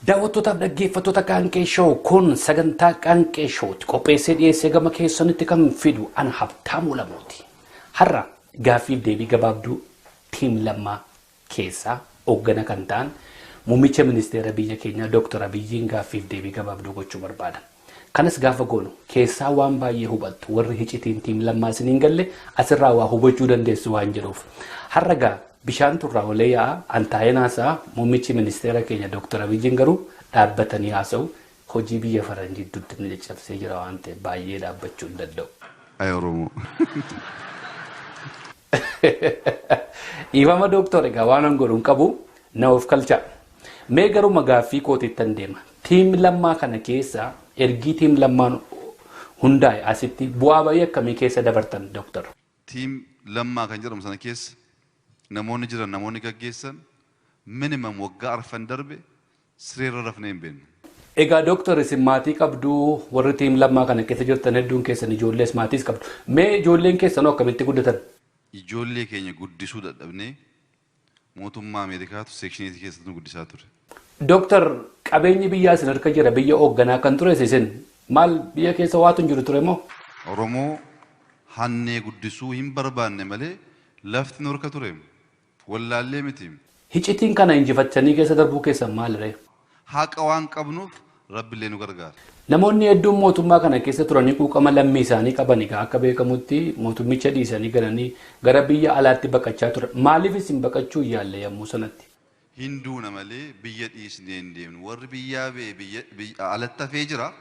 Daawwattootaaf dhaggeeffattoota Qaanqee Show kun sagantaa Qaanqee Showti qopheessee dhiyeessee gama keessanitti kan fidu an Habtaamuu Lamuuti. Har'a gaaffiif deebii gabaabduu tiim lammaa keessaa hoggana kan ta'an muummicha ministeera biyya keenyaa Dr. Abiyyiin gaaffiif deebii gabaabduu gochuu barbaadan. Kanas gaafa goonu keessaa waan baay'ee hubattu warri hicitiin tiim lammaa isiniin galle asirraa waa hubachuu dandeessu waan jedhuuf. Har'a gaa bishaan turraa olee yaa'a antaayinaasaa muummichi ministeera keenya Dr. Abiyyiin garuu dhaabbatanii haasa'u hojii biyya faranjii dudduubni caccabsee jira waan ta'eef baay'ee dhaabbachuu hin danda'u. Ay Oromoo. Ifama Dr. egaa waan godhuun qabu na of kalcha. Mee garuu gaaffii kootiittan deema. Tiim lammaa kana keessa ergii tiim lammaan hundaa'e asitti bu'aa baay'ee akkamii keessa dabartan Dr. Tiim lammaa kan jedhamu sana keessa namoonni jiran namoonni gaggeessan minimum waggaa arfan darbe sireerra rafnee hin beeknu. Egaa Dr. isin maatii qabdu warri tiim lammaa kana keessa jirtan hedduun keessan ijoollees maatiis qabdu. Mee ijoolleen keessanoo akkamitti guddatan? Ijoollee keenya guddisuu dadhabnee mootummaa Ameerikaatu seekshineetii keessatti nu guddisaa ture. Dr. qabeenyi biyyaa isin harka jira biyya hoogganaa kan ture isin maal biyya keessa waatu hin jiru ture moo? Oromoo hannee guddisuu hin barbaanne malee lafti nu harka ture. Wallaallee miti. Hicitiin kana injifachanii keessa darbuu keessan maaliree? Haqa waan qabnuuf Rabbillee nu gargaara. Namoonni hedduun mootummaa kana keessa turanii quuqama lammii isaanii qaban egaa akka beekamutti mootummicha dhiisanii galanii gara biyya alaatti baqachaa turan. Maaliif isin baqachuu yaalle yommuu sanatti? Hinduuna malee biyya dhiisnee hin deemnu. Warri biyyaa biyya alatti hafee jira.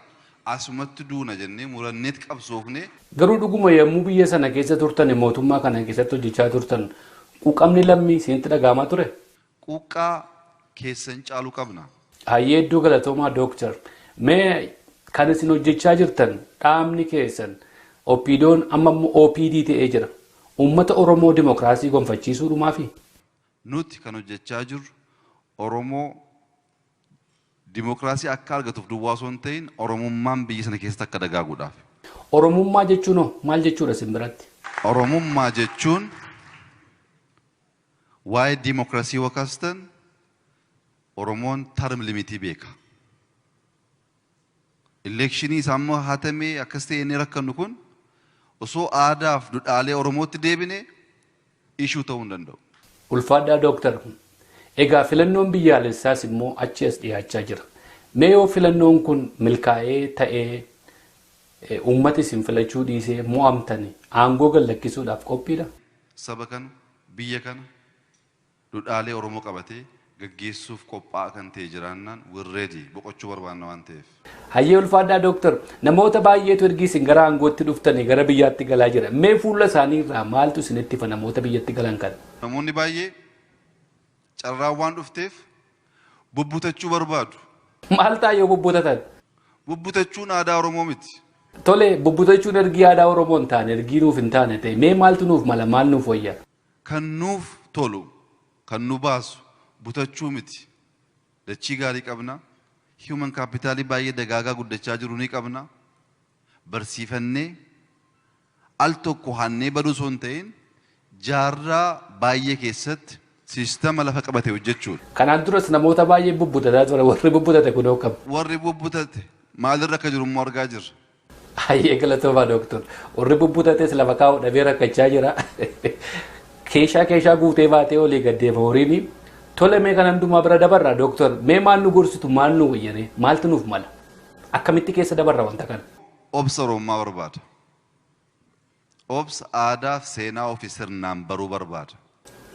Asumatti duuna jennee muranneetti qabsoofnee. Garuu dhuguma yommuu biyya sana keessa turtan mootummaa kana keessatti hojjechaa turtan quuqamni lammii isinitti dhaga'amaa ture? Quuqqaa keessan caalu qabna. Hayyee hedduu galatoomaa Dr. Mee kan isin hojjechaa jirtan dhaabni keessan OPDO'n amma OPD ta'ee jira. Uummata Oromoo dimokiraasii gonfachiisuu dhumaafi? Nuti kan hojjechaa jirru Oromoo dimokiraasii akka argatuuf duwwaa osoo hin ta'in Oromummaan biyya sana keessatti akka dagaaguudhaaf. Oromummaa jechuun maal jechuudha isin biratti? Oromummaa jechuun waa'ee dimokiraasii wakaastan Oromoon term limitii beeka. Elekshinii isaammoo hatamee akkas ta'e inni rakkannu kun osoo aadaaf duudhaalee Oromootti deebine ishuu ta'uu hin danda'u. Ulfaadhaa Dr. Egaa filannoon biyyaalessaas immoo achi as dhiyaachaa jira. Mee yoo filannoon kun milkaa'ee ta'ee uummati isin filachuu dhiisee mo'amtani aangoo gallakkisuudhaaf qophiidha? Saba kana biyya kana duudhaalee Oromoo qabatee gaggeessuuf qophaa'aa kan ta'e jiraannaan wirreedii boqochuu barbaanna waan ta'eef. Hayyee ulfaadhaa Dr. Namoota baay'eetu ergi isin gara aangootti dhuftanii gara biyyaatti galaa jira. Mee fuula isaanii irraa maaltu isinitti fa namoota biyyatti galan kana? Namoonni baay'ee carraan waan dhufteef bubbutachuu barbaadu. Maal ta'a yoo bubbutatan? Bubbutachuun aadaa Oromoo miti. Tole bubbutachuun ergii aadaa Oromoo hin taane ergii nuuf hin taane ta'e mee maaltu nuuf mala maal nuuf wayya? Kan nuuf tolu kan nu baasu butachuu miti. Dachii gaarii qabna. Human capitalii baay'ee dagaagaa guddachaa jiru ni qabna. Barsiifannee al tokko hannee baduu osoo hin ta'in jaarraa baay'ee keessatti siistama lafa qabate hojjechuudha. Kanaan duras namoota baay'ee bubbutataa ture warri bubbutate kun hoo qabu. Warri bubbutate maalirra akka jiru immoo argaa jirra. Hayyee galatoomaa Dr. Warri bubbutates lafa kaa'u dhabee rakkachaa jira. Keeshaa guutee baatee olii gaddeema horiini. Tole mee kan hundumaa bira dabarra Dr. Mee maal nu gorsitu maal nu wayyane maaltu nuuf mala? Akkamitti keessa dabarra wanta kana? Obsa Oromummaa barbaada. Obsa aadaaf seenaa ofii sirnaan baruu barbaada.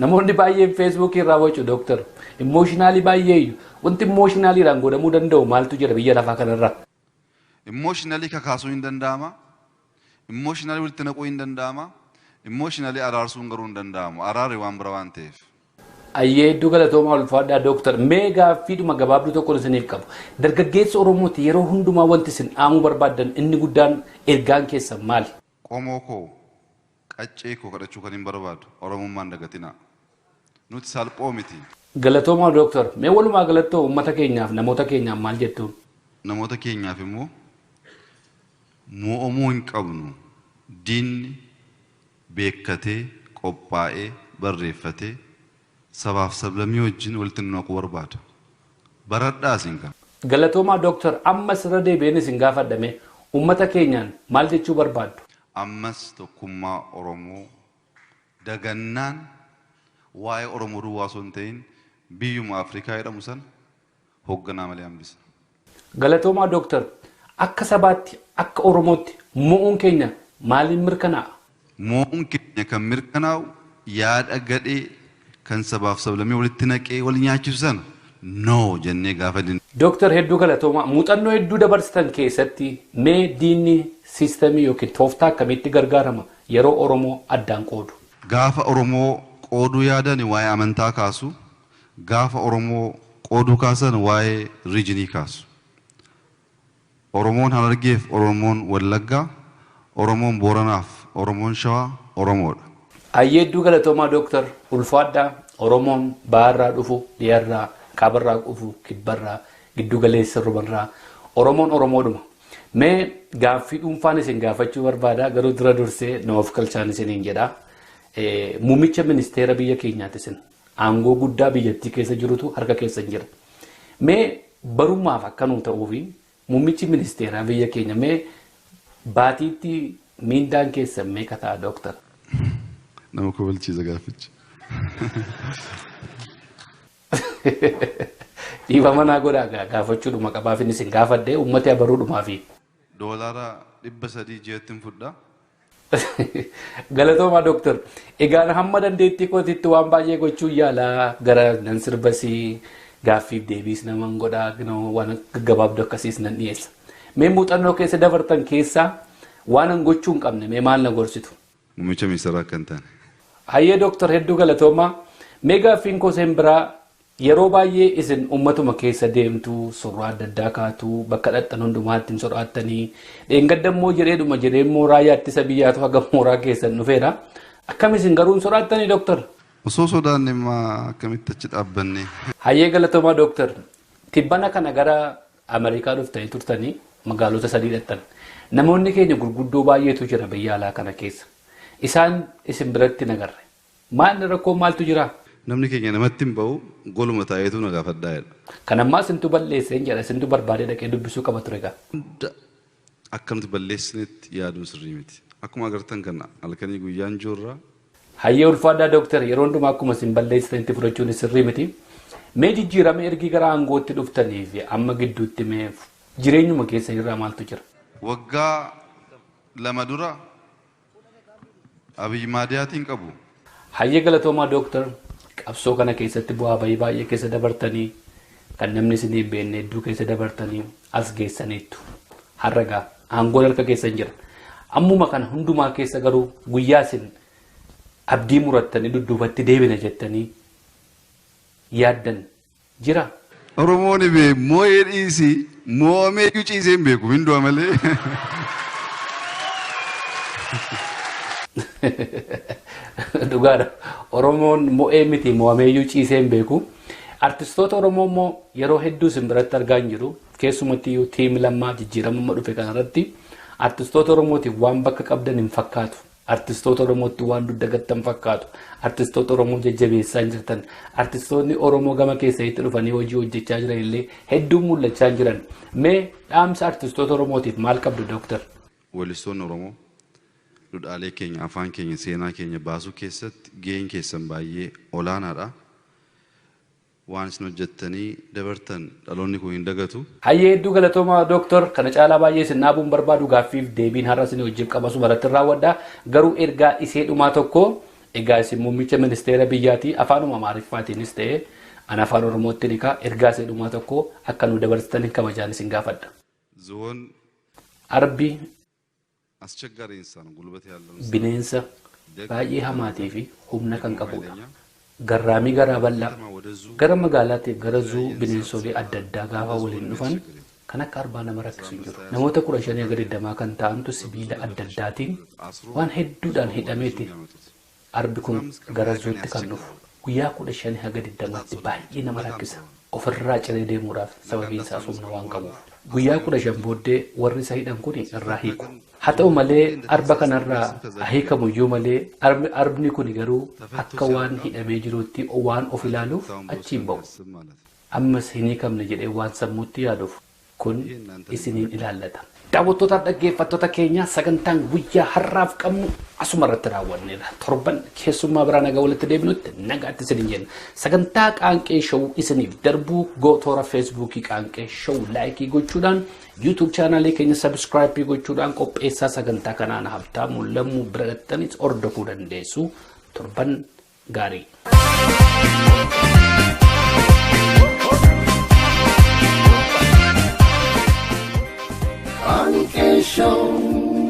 Namoonni baay'een Facebook irraa wacu Dr. Emotionally baay'ee wanti emotionally irraan godhamuu danda'u maaltu jira biyya lafaa kanarra? Emotionally kakaasuu hin danda'ama. Emotionally walitti naquu hin danda'ama. Emotionally araarsuun garuu hin danda'amu. Araarri waan bira waan ta'eef. Hayyee hedduu galatoomaa ulfaadhaa Dr. Mee gaaffiidhuma gabaabduu tokko isiniif qabu. Dargaggeessa Oromooti yeroo hundumaa wanti isin dhaamuu barbaaddan inni guddaan ergaan keessan maali? Qomoo koo qaccee koo kadhachuu kan hin barbaadu Oromummaan dagatinaa. Nuti salphoo miti. Galatoomaa Dr. Mee walumaa galattoo uummata keenyaaf namoota keenyaaf maal jettuun? Namoota keenyaaf immoo mo'amuu hin qabnu. Diinni beekkatee qophaa'ee barreeffatee sabaaf sablammii wajjin walitti naquu barbaada. Baradhaa isin kan. Galatoomaa Dooktar ammas irra deebi'een isin gaafadhame uummata keenyaan maal jechuu barbaaddu? Ammas tokkummaa Oromoo dagannaan waa'ee Oromoo duwwaa osoo hin ta'in biyyuma Afrikaa jedhamu san hoogganaa malee hambisa. Galatoomaa Dooktar akka sabaatti akka Oromootti mo'uun keenya maaliin mirkanaa'a? Mo'uun keenya kan mirkanaa'u yaada gadhee kan sabaaf sablammii walitti naqee wal nyaachisu sana no jennee gaafa dinne. Dooktar hedduu galatoomaa muuxannoo hedduu dabarsitan keessatti mee diinni siistemii yookiin tooftaa akkamitti gargaarama yeroo Oromoo addaan qoodu? Gaafa Oromoo qooduu yaadan waa'ee amantaa kaasu, gaafa Oromoo qooduu kaasan waa'ee riijinii kaasu. Oromoon Harargeef Oromoon Wallaggaa, Oromoon Booranaaf Oromoon Shawaa Oromoodha. Hedduu galatoomaa Dooktar ulfaadhaa Oromoon baharraa dhufu dhiyaarraa kaabarraa dhufu kibbarraa giddu galeessa rubarraa Oromoon Oromoodhuma. Mee gaaffii dhuunfaan isin gaafachuu barbaada garuu dura dursee noof kalchaan isiniin jedha. Muummicha ministeera biyya keenyaati isin aangoo guddaa biyyattii keessa jirutu harka keessa jira. Mee barumaaf akkanuu ta'uufi muummichi ministeeraa biyya keenya mee baatiitti miindaan keessa meeqa ta'a Dooktar? Nama kobalchiisa gaafichi. Dhiifama naa godhaa gaafachuudhuma qabaaf inni isin gaafadhee uummata baruudhumaafi. Doolaara 300 jeettiin fudhaa. Galatoomaa Dooktar. Egaan hamma dandeettii kootitti waan baay'ee gochuu yaalaa gara nan sirbasii gaaffiif deebiis naman godhaa waan gaggabaabduu akkasiis nan dhiyeessa. Mee muuxannoo keessa dabartan keessaa waan an gochuu hin qabne mee maal na gorsitu? Muummicha ministeeraa kan ta'an. Hayyee Dooktar hedduu galatoomaa. Mee gaaffiin koo seen biraa yeroo baay'ee isin uummatuma keessa deemtu surraa adda addaa kaatu bakka dhaqxan hundumaatti sodaatanii dheengaddammoo jedheedhuma jedhee mooraa yaattisa biyyaatu haga mooraa keessan dhufeera. Akkam isin garuu sodaattanii Dooktar? Osoo sodaanne maa akkamitti achi dhaabbanne? Hayyee galatoomaa Dooktar. Tibbana kana gara Ameerikaa dhuftanii turtanii magaalota sadii dhaqxan. Namoonni keenya gurguddoo baay'eetu jira biyya alaa kana keessa. Isaan isin biratti nagarre. Maal rakkoo maaltu jira? Namni keenya namatti hin ba'u goluma taa'eetu na gaafadhaa jedha. Kan ammaa isintu balleesseen jedha isintu barbaadee dhaqee dubbisuu qaba ture egaa. Hunda akkamti balleessinetti yaaduun sirrii miti. Akkuma agartan kana halkanii guyyaan joorraa. Hayyee ulfaadhaa Dooktar yeroo hundumaa akkuma isin balleessitanitti fudhachuun sirrii miti. Mee jijjiirama ergi gara aangootti dhuftanii fi amma gidduutti mee jireenyuma keessa irraa maaltu jira? Waggaa 2 dura Abiyyi Maadiyaatiin qabu. Hayyee galatoomaa Dooktar qabsoo kana keessatti bu'aa bahii baay'ee keessa dabartanii kan namni isin hin beekne hedduu keessa dabartanii as geessaniittu. Har'agaa aangoon harka keessan jira. Ammuma kana hundumaa keessa garuu guyyaa isin abdii murattanii dudduubatti deebina jettanii yaaddan jira. Oromoon moo'ee dhiisii mo'amee iyyuu ciisee hin beeku hin du'a malee. Dhugaadha. Oromoon mo'ee miti mo'amee iyyuu ciisee hin beeku. Artistoota Oromoo immoo yeroo hedduu isin biratti argaa hin jiru. Keessumatti iyyuu tiim lammaa jijjiiramuma dhufe kanarratti artistoota Oromootiif waan bakka qabdan hin fakkaatu. Artistoota Oromootti waan dudda gattan fakkaatu. Artistoota Oromoo jajjabeessaa hin jirtan. Artistoonni Oromoo gama keessatti dhufanii hojii hojjechaa jiran illee hedduun mul'achaa jiran. Mee dhaamsa artistoota Oromootiif maal qabdu Dooktar? Weellistoonni Oromoo dudhaalee keenya afaan keenya seenaa keenya baasuu keessatti gaheen keessan baay'ee olaanaadha. Waan isin hojjettanii dabartan dhaloonni kun hin dagatu. Hayyee hedduu galatoomaa Dooktar kana caalaa baay'ee isin dhaabuun barbaadu gaaffiif deebiin har'a isin wajjin qabasu maratti raawwadha. Garuu ergaa isee dhumaa tokko egaa isin muummicha ministeera biyyaatii afaanuma Amaariffaatiinis ta'ee ana afaan Oromootti nikaa ergaa isee dhumaa tokko akka nu dabarsitanii kabajaan isin gaafadha. Zoon Arbi aschaggari insaan gulbate yaallan bineensa baay'ee hamaatii fi humna kan qabudha. Garraamii garaa bal'aa gara magaalaatiif gara zuu bineensolee adda addaa gaafa waliin dhufan kan akka arbaa nama rakkisu jiru. Namoota 15 hanga 20 kan ta'antu sibiila adda addaatiin waan hedduudhaan hidhameeti. Arbi kun gara zuutti kan dhufu guyyaa 15 hanga 20tti baay'ee nama rakkisa. Ofirraa ciree deemuudhaaf sababiin isaas humna waan qabuuf. Guyyaa 15 booddee warri isa hidhan kun irraa hiiku. Haa ta'u malee arba kanarraa hiikamu iyyuu malee arbni kun garuu akka waan hidhamee jirutti waan of ilaaluuf achiin ba'u. ammas hin hiikamne jedhee waan sammuutti yaaduuf kun isiniin ilaallata. Daawwattoota dhaggeeffattoota keenya sagantaan guyyaa har'aaf qabnu asuma irratti raawwanneerra. Torban keessummaa biraa nagaa walitti deebinutti nagaatti isiniin jenna. Sagantaa qaanqee show isiniif darbuu gootoora feesbuukii qaanqee show laayikii gochuudhaan YouTube chaanaalii keenya sabskraaybii gochuudhaan qopheessaa sagantaa kanaan Habtaamuu Lammuu bira dhattaniis hordofuu dandeessu. Torban gaarii. Qaanqee show.